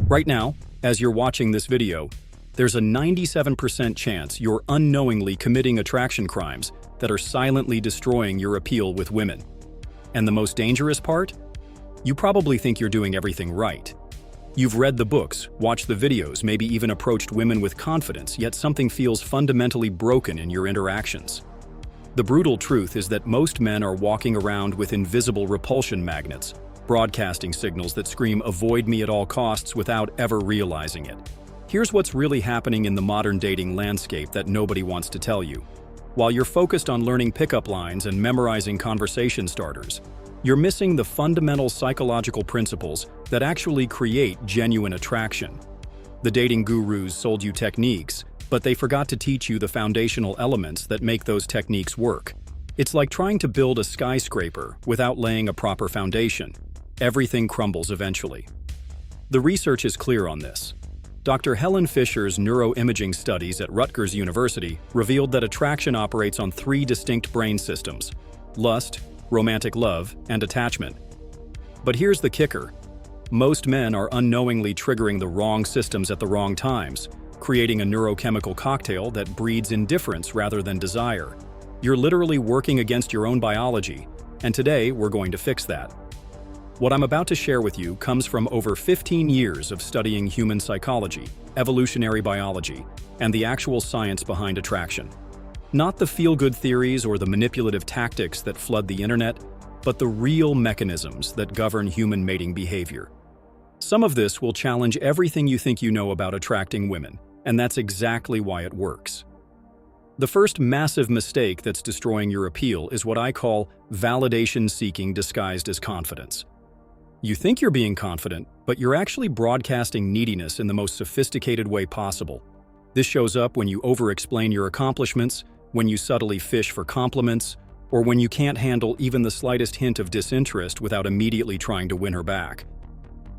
Right now, as you're watching this video, there's a 97% chance you're unknowingly committing attraction crimes that are silently destroying your appeal with women. And the most dangerous part? You probably think you're doing everything right. You've read the books, watched the videos, maybe even approached women with confidence, yet something feels fundamentally broken in your interactions. The brutal truth is that most men are walking around with invisible repulsion magnets, broadcasting signals that scream "avoid me at all costs" without ever realizing it. Here's what's really happening in the modern dating landscape that nobody wants to tell you. While you're focused on learning pickup lines and memorizing conversation starters, you're missing the fundamental psychological principles that actually create genuine attraction. The dating gurus sold you techniques, but they forgot to teach you the foundational elements that make those techniques work. It's like trying to build a skyscraper without laying a proper foundation. Everything crumbles eventually. The research is clear on this. Dr. Helen Fisher's neuroimaging studies at Rutgers University revealed that attraction operates on 3 distinct brain systems: lust, romantic love, and attachment. But here's the kicker. Most men are unknowingly triggering the wrong systems at the wrong times, creating a neurochemical cocktail that breeds indifference rather than desire. You're literally working against your own biology, and today we're going to fix that. What I'm about to share with you comes from over 15 years of studying human psychology, evolutionary biology, and the actual science behind attraction. Not the feel-good theories or the manipulative tactics that flood the internet, but the real mechanisms that govern human mating behavior. Some of this will challenge everything you think you know about attracting women, and that's exactly why it works. The first massive mistake that's destroying your appeal is what I call validation-seeking disguised as confidence. You think you're being confident, but you're actually broadcasting neediness in the most sophisticated way possible. This shows up when you over-explain your accomplishments, when you subtly fish for compliments, or when you can't handle even the slightest hint of disinterest without immediately trying to win her back.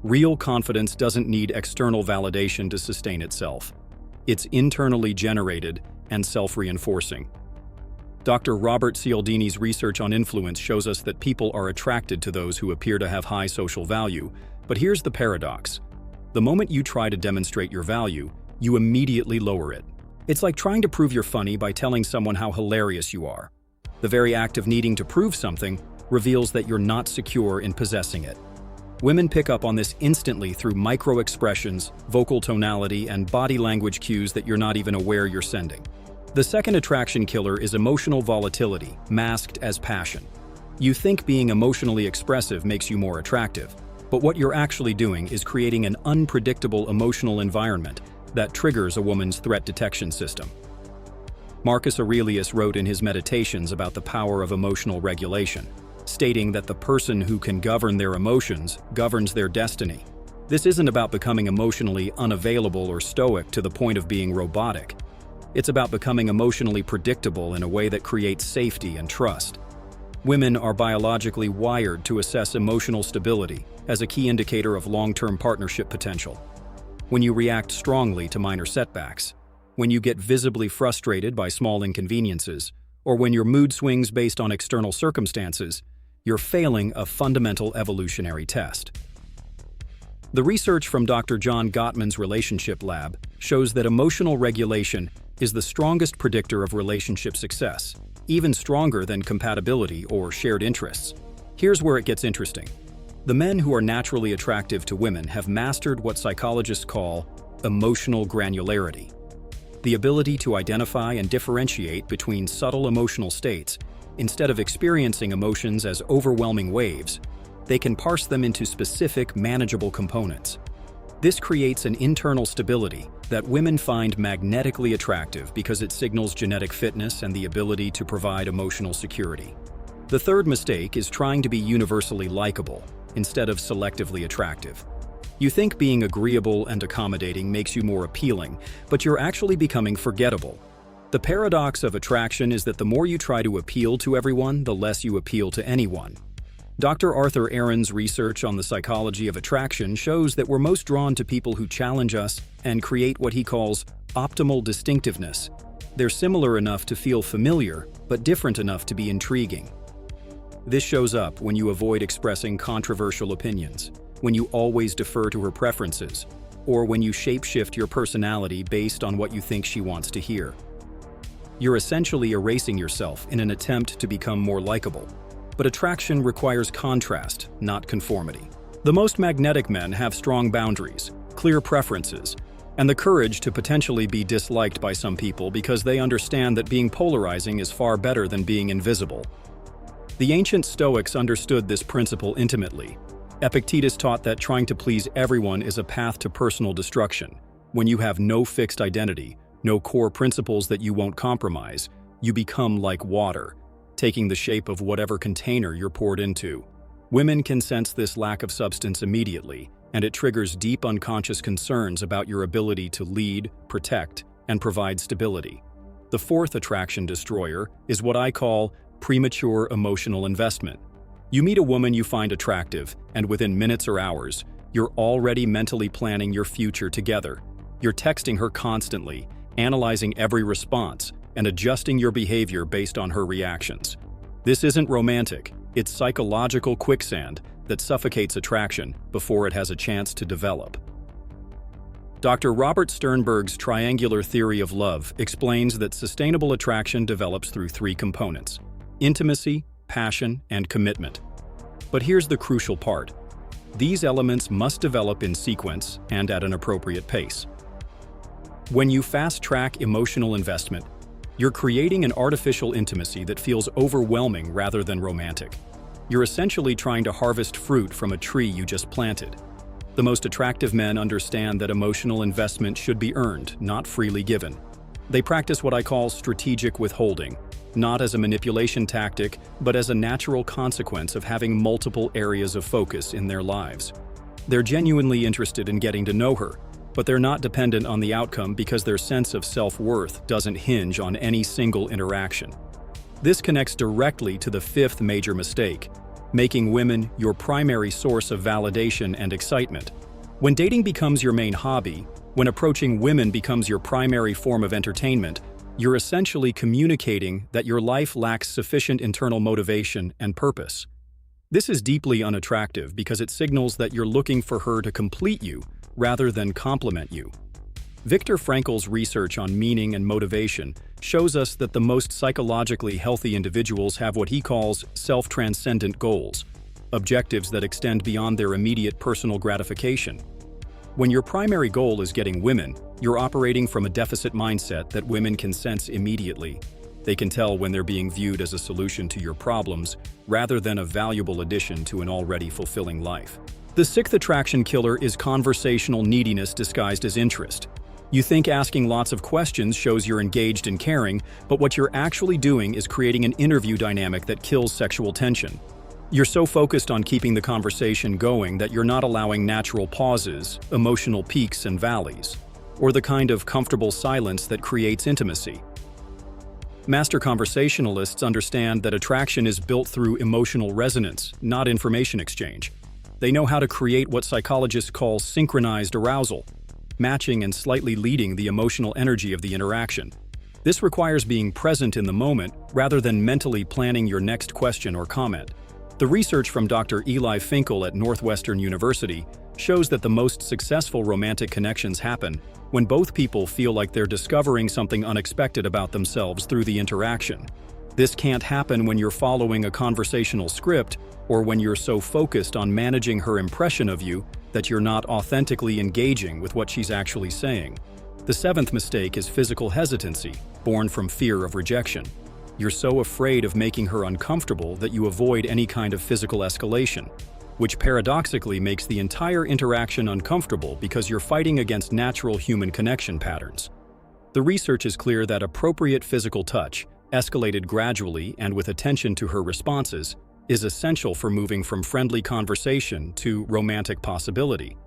Real confidence doesn't need external validation to sustain itself. It's internally generated and self-reinforcing. Dr. Robert Cialdini's research on influence shows us that people are attracted to those who appear to have high social value, but here's the paradox. The moment you try to demonstrate your value, you immediately lower it. It's like trying to prove you're funny by telling someone how hilarious you are. The very act of needing to prove something reveals that you're not secure in possessing it. Women pick up on this instantly through micro-expressions, vocal tonality, and body language cues that you're not even aware you're sending. The second attraction killer is emotional volatility, masked as passion. You think being emotionally expressive makes you more attractive, but what you're actually doing is creating an unpredictable emotional environment that triggers a woman's threat detection system. Marcus Aurelius wrote in his Meditations about the power of emotional regulation, stating that the person who can govern their emotions governs their destiny. This isn't about becoming emotionally unavailable or stoic to the point of being robotic. It's about becoming emotionally predictable in a way that creates safety and trust. Women are biologically wired to assess emotional stability as a key indicator of long-term partnership potential. When you react strongly to minor setbacks, when you get visibly frustrated by small inconveniences, or when your mood swings based on external circumstances, you're failing a fundamental evolutionary test. The research from Dr. John Gottman's Relationship Lab shows that emotional regulation is the strongest predictor of relationship success, even stronger than compatibility or shared interests. Here's where it gets interesting. The men who are naturally attractive to women have mastered what psychologists call emotional granularity, the ability to identify and differentiate between subtle emotional states. Instead of experiencing emotions as overwhelming waves, they can parse them into specific, manageable components. This creates an internal stability that women find magnetically attractive because it signals genetic fitness and the ability to provide emotional security. The third mistake is trying to be universally likable instead of selectively attractive. You think being agreeable and accommodating makes you more appealing, but you're actually becoming forgettable. The paradox of attraction is that the more you try to appeal to everyone, the less you appeal to anyone. Dr. Arthur Aaron's research on the psychology of attraction shows that we're most drawn to people who challenge us and create what he calls optimal distinctiveness. They're similar enough to feel familiar, but different enough to be intriguing. This shows up when you avoid expressing controversial opinions, when you always defer to her preferences, or when you shapeshift your personality based on what you think she wants to hear. You're essentially erasing yourself in an attempt to become more likable. But attraction requires contrast, not conformity. The most magnetic men have strong boundaries, clear preferences, and the courage to potentially be disliked by some people because they understand that being polarizing is far better than being invisible. The ancient Stoics understood this principle intimately. Epictetus taught that trying to please everyone is a path to personal destruction. When you have no fixed identity, no core principles that you won't compromise, you become like water, taking the shape of whatever container you're poured into. Women can sense this lack of substance immediately, and it triggers deep unconscious concerns about your ability to lead, protect, and provide stability. The fourth attraction destroyer is what I call premature emotional investment. You meet a woman you find attractive, and within minutes or hours, you're already mentally planning your future together. You're texting her constantly, analyzing every response, and adjusting your behavior based on her reactions. This isn't romantic, it's psychological quicksand that suffocates attraction before it has a chance to develop. Dr. Robert Sternberg's triangular theory of love explains that sustainable attraction develops through three components: intimacy, passion, and commitment. But here's the crucial part. These elements must develop in sequence and at an appropriate pace. When you fast-track emotional investment, you're creating an artificial intimacy that feels overwhelming rather than romantic. You're essentially trying to harvest fruit from a tree you just planted. The most attractive men understand that emotional investment should be earned, not freely given. They practice what I call strategic withholding, not as a manipulation tactic, but as a natural consequence of having multiple areas of focus in their lives. They're genuinely interested in getting to know her, but they're not dependent on the outcome because their sense of self-worth doesn't hinge on any single interaction. This connects directly to the fifth major mistake: making women your primary source of validation and excitement. When dating becomes your main hobby, when approaching women becomes your primary form of entertainment, you're essentially communicating that your life lacks sufficient internal motivation and purpose. This is deeply unattractive because it signals that you're looking for her to complete you rather than complement you. Viktor Frankl's research on meaning and motivation shows us that the most psychologically healthy individuals have what he calls self-transcendent goals, objectives that extend beyond their immediate personal gratification. When your primary goal is getting women, you're operating from a deficit mindset that women can sense immediately. They can tell when they're being viewed as a solution to your problems rather than a valuable addition to an already fulfilling life. The sixth attraction killer is conversational neediness disguised as interest. You think asking lots of questions shows you're engaged and caring, but what you're actually doing is creating an interview dynamic that kills sexual tension. You're so focused on keeping the conversation going that you're not allowing natural pauses, emotional peaks and valleys, or the kind of comfortable silence that creates intimacy. Master conversationalists understand that attraction is built through emotional resonance, not information exchange. They know how to create what psychologists call synchronized arousal, matching and slightly leading the emotional energy of the interaction. This requires being present in the moment rather than mentally planning your next question or comment. The research from Dr. Eli Finkel at Northwestern University shows that the most successful romantic connections happen when both people feel like they're discovering something unexpected about themselves through the interaction. This can't happen when you're following a conversational script or when you're so focused on managing her impression of you that you're not authentically engaging with what she's actually saying. The seventh mistake is physical hesitancy, born from fear of rejection. You're so afraid of making her uncomfortable that you avoid any kind of physical escalation, which paradoxically makes the entire interaction uncomfortable because you're fighting against natural human connection patterns. The research is clear that appropriate physical touch, escalated gradually and with attention to her responses, is essential for moving from friendly conversation to romantic possibility.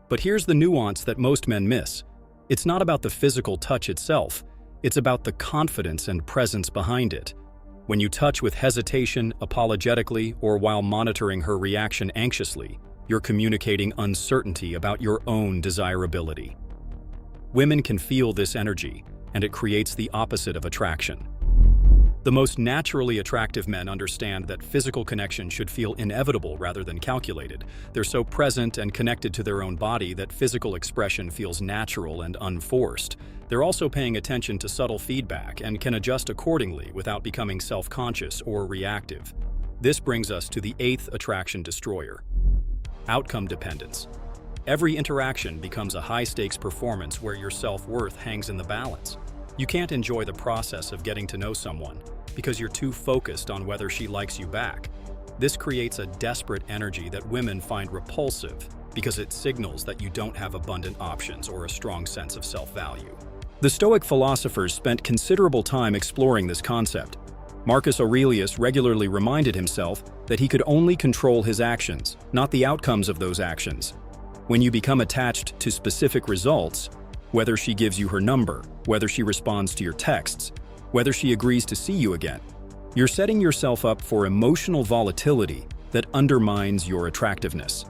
But here's the nuance that most men miss. It's not about the physical touch itself, it's about the confidence and presence behind it. When you touch with hesitation, apologetically, or while monitoring her reaction anxiously, you're communicating uncertainty about your own desirability. Women can feel this energy, and it creates the opposite of attraction. The most naturally attractive men understand that physical connection should feel inevitable rather than calculated. They're so present and connected to their own body that physical expression feels natural and unforced. They're also paying attention to subtle feedback and can adjust accordingly without becoming self-conscious or reactive. This brings us to the 8th attraction destroyer: outcome dependence. Every interaction becomes a high-stakes performance where your self-worth hangs in the balance. You can't enjoy the process of getting to know someone because you're too focused on whether she likes you back. This creates a desperate energy that women find repulsive because it signals that you don't have abundant options or a strong sense of self-value. The Stoic philosophers spent considerable time exploring this concept. Marcus Aurelius regularly reminded himself that he could only control his actions, not the outcomes of those actions. When you become attached to specific results, whether she gives you her number, whether she responds to your texts, whether she agrees to see you again, you're setting yourself up for emotional volatility that undermines your attractiveness.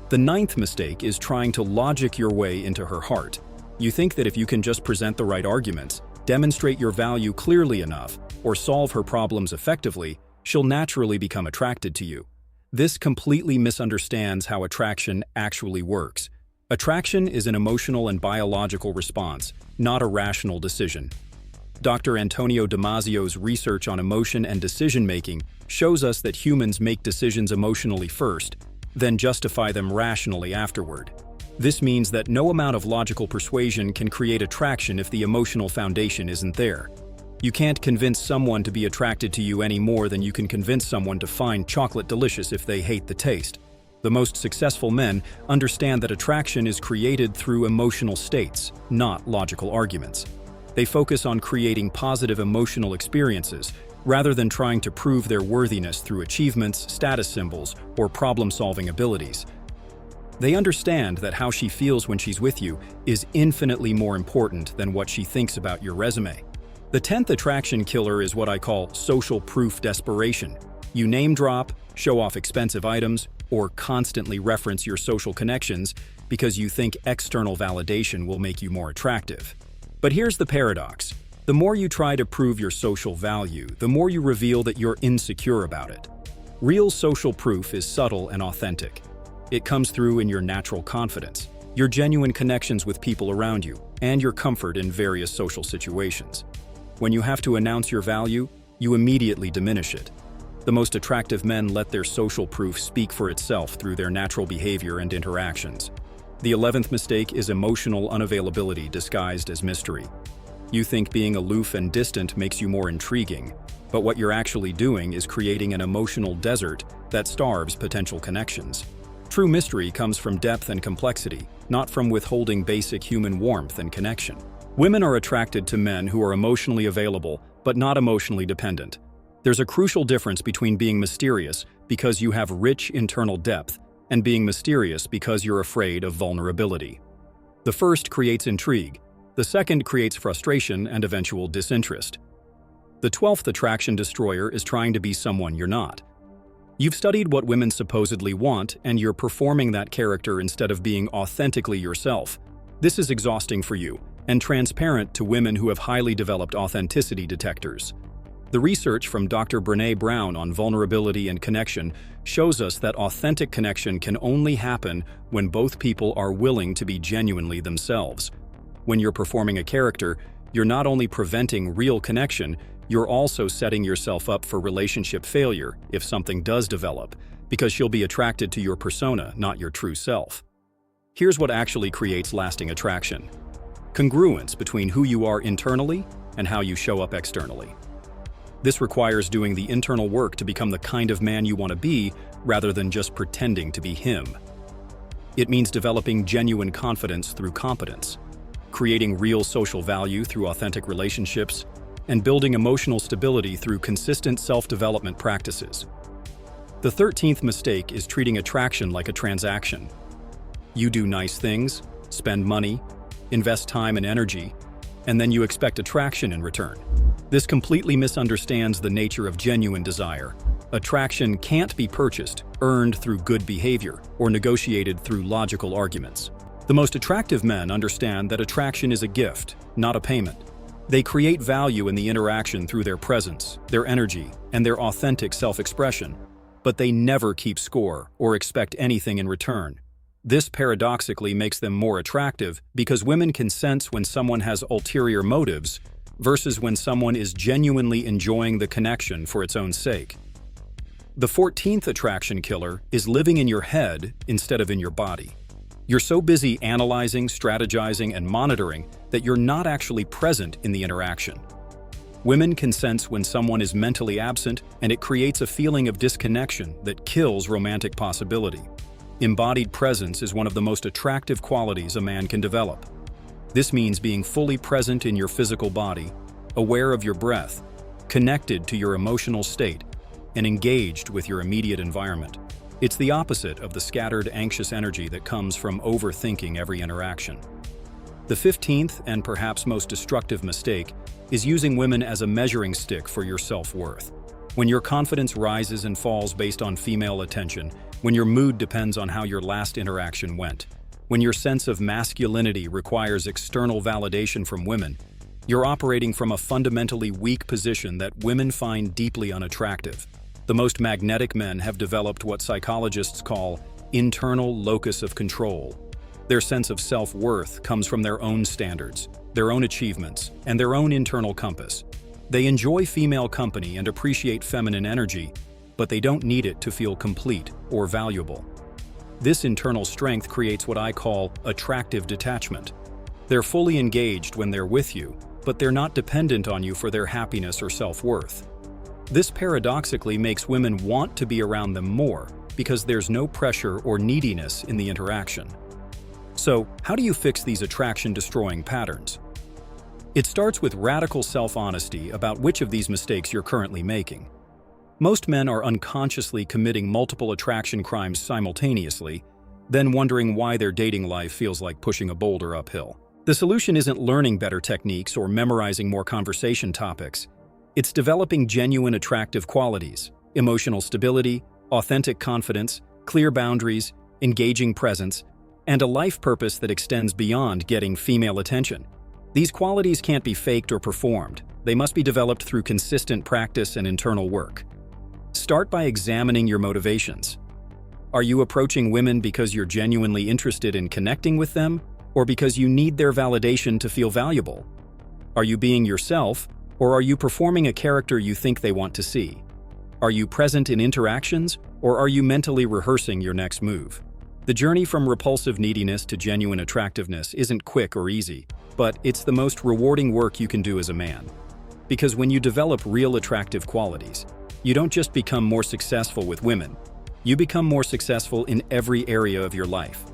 The 9th mistake is trying to logic your way into her heart. You think that if you can just present the right arguments, demonstrate your value clearly enough, or solve her problems effectively, she'll naturally become attracted to you. This completely misunderstands how attraction actually works. Attraction is an emotional and biological response, not a rational decision. Dr. Antonio Damasio's research on emotion and decision-making shows us that humans make decisions emotionally first, then justify them rationally afterward. This means that no amount of logical persuasion can create attraction if the emotional foundation isn't there. You can't convince someone to be attracted to you any more than you can convince someone to find chocolate delicious if they hate the taste. The most successful men understand that attraction is created through emotional states, not logical arguments. They focus on creating positive emotional experiences, rather than trying to prove their worthiness through achievements, status symbols, or problem-solving abilities. They understand that how she feels when she's with you is infinitely more important than what she thinks about your resume. The 10th attraction killer is what I call social proof desperation. You name drop, show off expensive items, or constantly reference your social connections because you think external validation will make you more attractive. But here's the paradox. The more you try to prove your social value, the more you reveal that you're insecure about it. Real social proof is subtle and authentic. It comes through in your natural confidence, your genuine connections with people around you, and your comfort in various social situations. When you have to announce your value, you immediately diminish it. The most attractive men let their social proof speak for itself through their natural behavior and interactions. The 11th mistake is emotional unavailability disguised as mystery. You think being aloof and distant makes you more intriguing, but what you're actually doing is creating an emotional desert that starves potential connections. True mystery comes from depth and complexity, not from withholding basic human warmth and connection. Women are attracted to men who are emotionally available, but not emotionally dependent. There's a crucial difference between being mysterious because you have rich internal depth and being mysterious because you're afraid of vulnerability. The first creates intrigue. The second creates frustration and eventual disinterest. The 12th attraction destroyer is trying to be someone you're not. You've studied what women supposedly want, and you're performing that character instead of being authentically yourself. This is exhausting for you, and transparent to women who have highly developed authenticity detectors. The research from Dr. Brené Brown on vulnerability and connection shows us that authentic connection can only happen when both people are willing to be genuinely themselves. When you're performing a character, you're not only preventing real connection, you're also setting yourself up for relationship failure if something does develop, because she'll be attracted to your persona, not your true self. Here's what actually creates lasting attraction: congruence between who you are internally and how you show up externally. This requires doing the internal work to become the kind of man you want to be, rather than just pretending to be him. It means developing genuine confidence through competence, creating real social value through authentic relationships, and building emotional stability through consistent self-development practices. The 13th mistake is treating attraction like a transaction. You do nice things, spend money, invest time and energy, and then you expect attraction in return. This completely misunderstands the nature of genuine desire. Attraction can't be purchased, earned through good behavior, or negotiated through logical arguments. The most attractive men understand that attraction is a gift, not a payment. They create value in the interaction through their presence, their energy, and their authentic self-expression, but they never keep score or expect anything in return. This paradoxically makes them more attractive because women can sense when someone has ulterior motives versus when someone is genuinely enjoying the connection for its own sake. The 14th attraction killer is living in your head instead of in your body. You're so busy analyzing, strategizing, and monitoring that you're not actually present in the interaction. Women can sense when someone is mentally absent, and it creates a feeling of disconnection that kills romantic possibility. Embodied presence is one of the most attractive qualities a man can develop. This means being fully present in your physical body, aware of your breath, connected to your emotional state, and engaged with your immediate environment. It's the opposite of the scattered, anxious energy that comes from overthinking every interaction. The 15th and perhaps most destructive mistake is using women as a measuring stick for your self-worth. When your confidence rises and falls based on female attention, when your mood depends on how your last interaction went, when your sense of masculinity requires external validation from women, you're operating from a fundamentally weak position that women find deeply unattractive. The most magnetic men have developed what psychologists call internal locus of control. Their sense of self-worth comes from their own standards, their own achievements, and their own internal compass. They enjoy female company and appreciate feminine energy, but they don't need it to feel complete or valuable. This internal strength creates what I call attractive detachment. They're fully engaged when they're with you, but they're not dependent on you for their happiness or self-worth. This paradoxically makes women want to be around them more because there's no pressure or neediness in the interaction. So, how do you fix these attraction-destroying patterns? It starts with radical self-honesty about which of these mistakes you're currently making. Most men are unconsciously committing multiple attraction crimes simultaneously, then wondering why their dating life feels like pushing a boulder uphill. The solution isn't learning better techniques or memorizing more conversation topics. It's developing genuine attractive qualities, emotional stability, authentic confidence, clear boundaries, engaging presence, and a life purpose that extends beyond getting female attention. These qualities can't be faked or performed. They must be developed through consistent practice and internal work. Start by examining your motivations. Are you approaching women because you're genuinely interested in connecting with them, or because you need their validation to feel valuable? Are you being yourself, or are you performing a character you think they want to see? Are you present in interactions, or are you mentally rehearsing your next move? The journey from repulsive neediness to genuine attractiveness isn't quick or easy, but it's the most rewarding work you can do as a man. Because when you develop real attractive qualities, you don't just become more successful with women, you become more successful in every area of your life.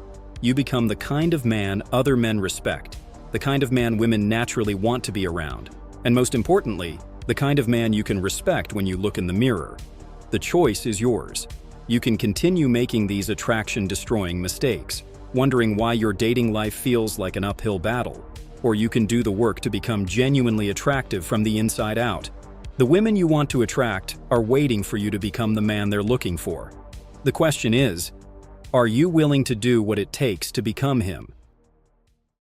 You become the kind of man other men respect, the kind of man women naturally want to be around, and most importantly, the kind of man you can respect when you look in the mirror. The choice is yours. You can continue making these attraction-destroying mistakes, wondering why your dating life feels like an uphill battle, or you can do the work to become genuinely attractive from the inside out. The women you want to attract are waiting for you to become the man they're looking for. The question is, are you willing to do what it takes to become him?